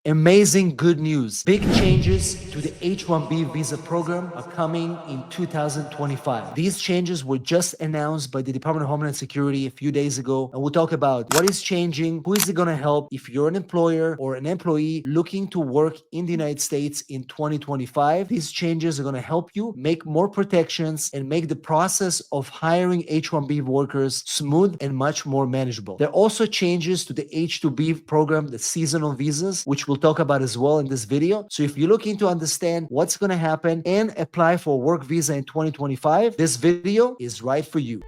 Amazing good news. Big changes to the H-1B visa program are coming in 2025. These changes were just announced by the Department of Homeland Security a few days ago, and we'll talk about what is changing, who is it going to help if you're an employer or an employee looking to work in the United States in 2025. These changes are going to help you make more protections and make the process of hiring H-1B workers smooth and much more manageable. There are also changes to the H-2B program, the seasonal visas, which we'll talk about as well in this video. So if you're looking to understand what's going to happen and apply for a work visa in 2025, this video is right for you.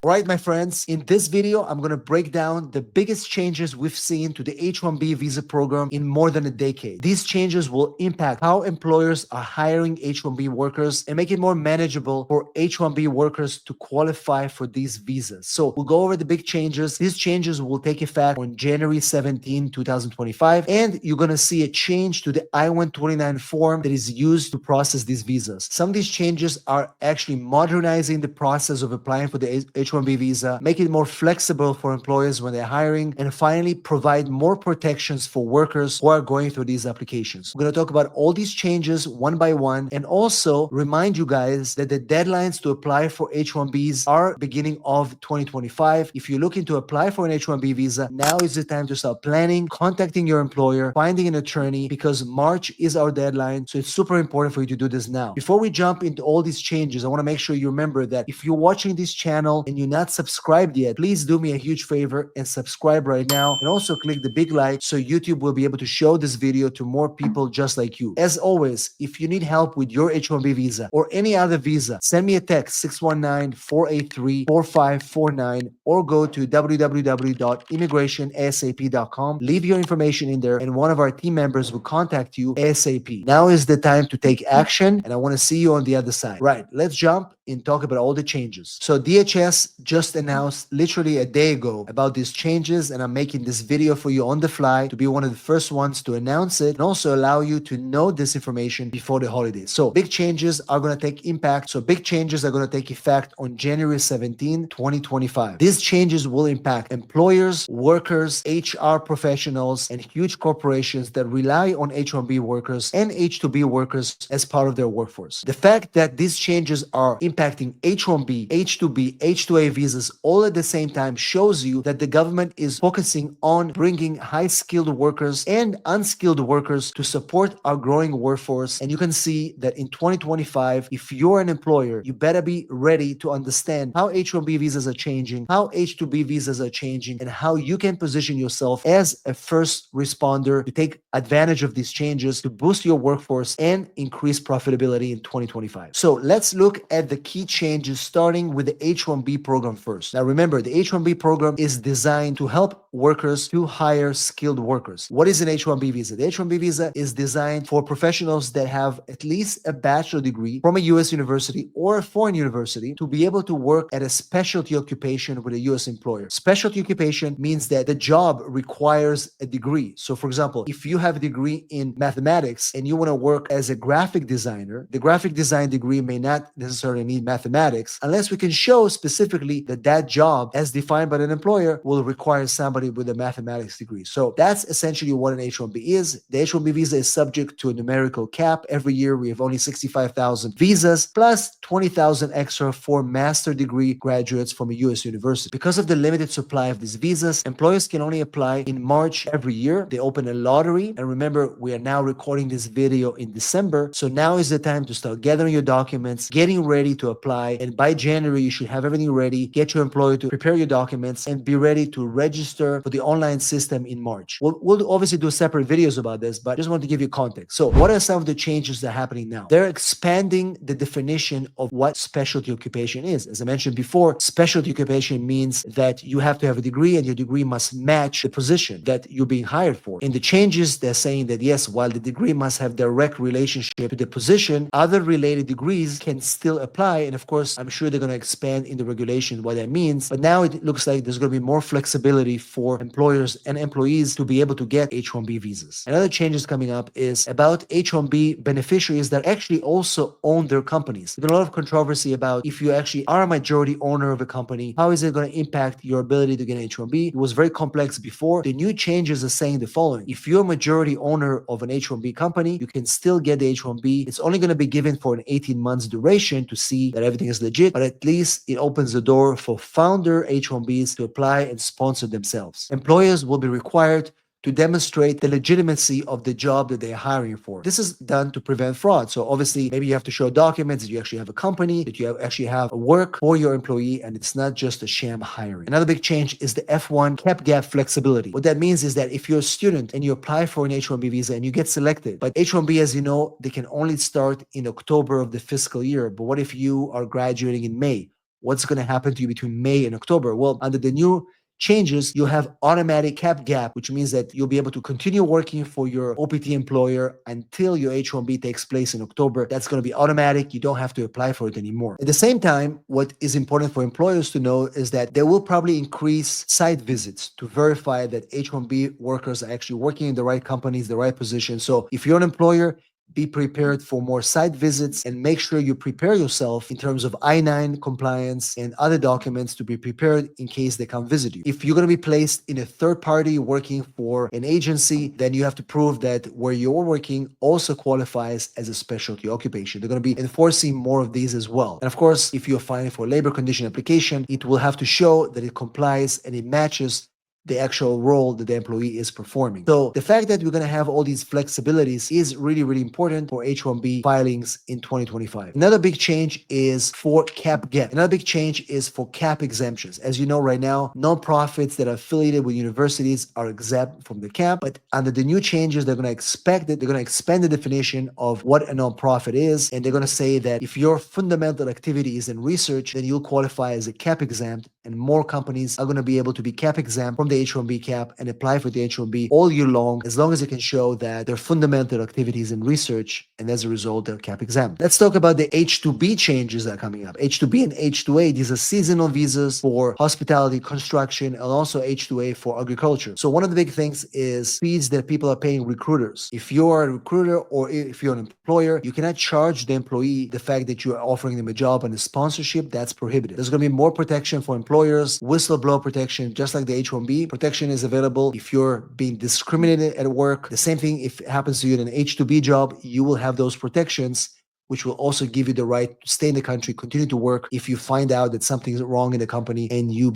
All right, my friends, in this video, I'm going to break down the biggest changes we've seen to the H-1B visa program in more than a decade. These changes will impact how employers are hiring H-1B workers and make it more manageable for H-1B workers to qualify for these visas. So we'll go over the big changes. These changes will take effect on January 17, 2025, and you're going to see a change to the I-129 form that is used to process these visas. Some of these changes are actually modernizing the process of applying for the H-1B visa, make it more flexible for employers when they're hiring, and finally provide more protections for workers who are going through these applications. We're going to talk about all these changes one by one and also remind you guys that the deadlines to apply for H-1Bs are beginning of 2025. If you're looking to apply for an H-1B visa, now is the time to start planning, contacting your employer, finding an attorney, because March is our deadline. So it's super important for you to do this now. Before we jump into all these changes, I want to make sure you remember that if you're watching this channel and you're not subscribed yet, please do me a huge favor and subscribe right now, and also click the big like so YouTube will be able to show this video to more people just like you. As always, if you need help with your H-1B visa or any other visa, send me a text 619-483-4549 or go to www.immigrationasap.com. Leave your information in there and one of our team members will contact you ASAP. Now is the time to take action, and I want to see you on the other side. Right, let's jump and talk about all the changes. So DHS just announced literally a day ago about these changes, and I'm making this video for you on the fly to be one of the first ones to announce it and also allow you to know this information before the holidays. So big changes are going to take impact. So big changes are going to take effect on January 17, 2025. These changes will impact employers, workers, HR professionals, and huge corporations that rely on H-1B workers and H-2B workers as part of their workforce. The fact that these changes are impacting H-1B, H-2B, H-2A visas all at the same time shows you that the government is focusing on bringing high-skilled workers and unskilled workers to support our growing workforce. And you can see that in 2025, if you're an employer, you better be ready to understand how H-1B visas are changing, how H-2B visas are changing, and how you can position yourself as a first responder to take advantage of these changes to boost your workforce and increase profitability in 2025. So let's look at the key changes, starting with the H-1B program first. Now remember, the H-1B program is designed to help workers to hire skilled workers. What is an H-1B visa? The H-1B visa is designed for professionals that have at least a bachelor degree from a U.S. university or a foreign university to be able to work at a specialty occupation with a U.S. employer. Specialty occupation means that the job requires a degree. So for example, if you have a degree in mathematics and you want to work as a graphic designer, the graphic design degree may not necessarily need mathematics unless we can show specifically that that job as defined by an employer will require somebody with a mathematics degree. So that's essentially what an H-1B is. The H-1B visa is subject to a numerical cap. Every year we have only 65,000 visas plus 20,000 extra for master degree graduates from a U.S. university. Because of the limited supply of these visas, employers can only apply in March every year. They open a lottery, and remember, we are now recording this video in December. So now is the time to start gathering your documents, getting ready to apply, and by January you should have everything ready. Get your employer to prepare your documents and be ready to register for the online system in March. We'll obviously do separate videos about this, but I just want to give you context. So what are some of the changes that are happening now? They're expanding the definition of what specialty occupation is. As I mentioned before, specialty occupation means that you have to have a degree and your degree must match the position that you're being hired for. And the changes they're saying that yes, while the degree must have direct relationship to the position, other related degrees can still apply. And of course, I'm sure they're going to expand in the regulation what that means. But now it looks like there's going to be more flexibility for employers and employees to be able to get H-1B visas. Another changes coming up is about H-1B beneficiaries that actually also own their companies. There's been a lot of controversy about if you actually are a majority owner of a company, how is it going to impact your ability to get an H-1B? It was very complex before. The new changes are saying the following. If you're a majority owner of an H-1B company, you can still get the H-1B. It's only going to be given for an 18 months duration to see that everything is legit, but at least it opens the door for founder H-1Bs to apply and sponsor themselves. Employers will be required to demonstrate the legitimacy of the job that they're hiring for. This is done to prevent fraud. So obviously, maybe you have to show documents that you actually have a company, that you actually have work for your employee, and it's not just a sham hiring. Another big change is the F1 cap gap flexibility. What that means is that if you're a student and you apply for an H-1B visa and you get selected, but H-1B, as you know, they can only start in October of the fiscal year. But what if you are graduating in May? What's going to happen to you between May and October? Well, under the new changes, you have automatic cap gap, which means that you'll be able to continue working for your OPT employer until your H-1B takes place in October. That's going to be automatic. You don't have to apply for it anymore. At the same time, what is important for employers to know is that they will probably increase site visits to verify that H-1B workers are actually working in the right companies, the right position. So if you're an employer, be prepared for more site visits and make sure you prepare yourself in terms of I-9 compliance and other documents to be prepared in case they come visit you. If you're going to be placed in a third party working for an agency, then you have to prove that where you're working also qualifies as a specialty occupation. They're going to be enforcing more of these as well. And of course, if you're filing for a labor condition application, it will have to show that it complies and it matches the actual role that the employee is performing. So the fact that we're going to have all these flexibilities is really, really important for H-1B filings in 2025. Another big change is for cap gap. Another big change is for cap exemptions. As you know, right now, nonprofits that are affiliated with universities are exempt from the cap, but under the new changes, they're going to expect that they're going to expand the definition of what a nonprofit is, and they're going to say that if your fundamental activity is in research, then you'll qualify as a cap exempt, and more companies are going to be able to be cap exempt from the H-1B cap and apply for the H-1B all year long, as long as they can show that their fundamental activities in research, and as a result, they're cap exempt. Let's talk about the H-2B changes that are coming up. H-2B and H-2A, these are seasonal visas for hospitality, construction, and also H-2A for agriculture. So one of the big things is fees that people are paying recruiters. If you're a recruiter or if you're an employer, you cannot charge the employee the fact that you're offering them a job and a sponsorship. That's prohibited. There's going to be more protection for employers, whistleblower protection, just like the H-1B. Protection is available if you're being discriminated at work. The same thing if it happens to you in an H-2B job, you will have those protections, which will also give you the right to stay in the country, continue to work if you find out that something is wrong in the company and you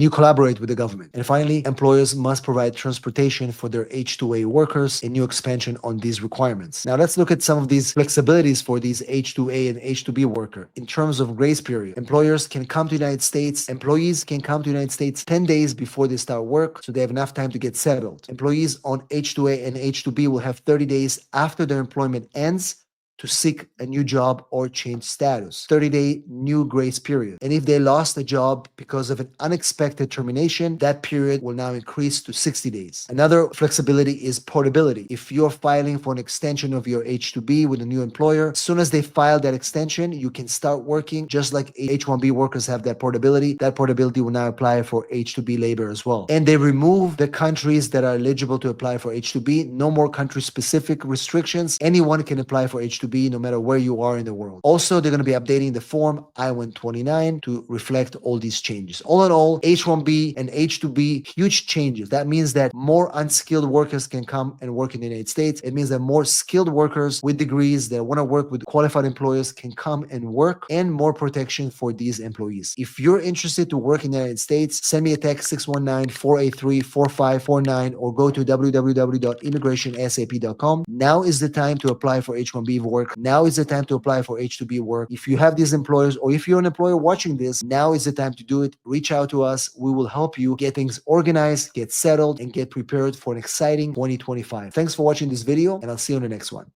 collaborate with the government. And finally, employers must provide transportation for their H-2A workers, a new expansion on these requirements. Now let's look at some of these flexibilities for these H-2A and H-2B worker. In terms of grace period, employers can come to the United States, employees can come to the United States 10 days before they start work, so they have enough time to get settled. Employees on H-2A and H-2B will have 30 days after their employment ends to seek a new job or change status. 30-day new grace period. And if they lost a job because of an unexpected termination, that period will now increase to 60 days. Another flexibility is portability. If you're filing for an extension of your H-2B with a new employer, as soon as they file that extension, you can start working just like H-1B workers have that portability. That portability will now apply for H-2B labor as well. And they remove the countries that are eligible to apply for H-2B. No more country-specific restrictions. Anyone can apply for H-2B no matter where you are in the world. Also, they're going to be updating the form I-129 to reflect all these changes. All in all, H-1B and H-2B, huge changes. That means that more unskilled workers can come and work in the United States. It means that more skilled workers with degrees that want to work with qualified employers can come and work, and more protection for these employees. If you're interested to work in the United States, send me a text 619-483-4549 or go to www.immigrationasap.com. Now is the time to apply for H-1B work. Now is the time to apply for H-2B work. If you have these employers, or if you're an employer watching this, now is the time to do it. Reach out to us. We will help you get things organized, get settled, and get prepared for an exciting 2025. Thanks for watching this video, and I'll see you on the next one.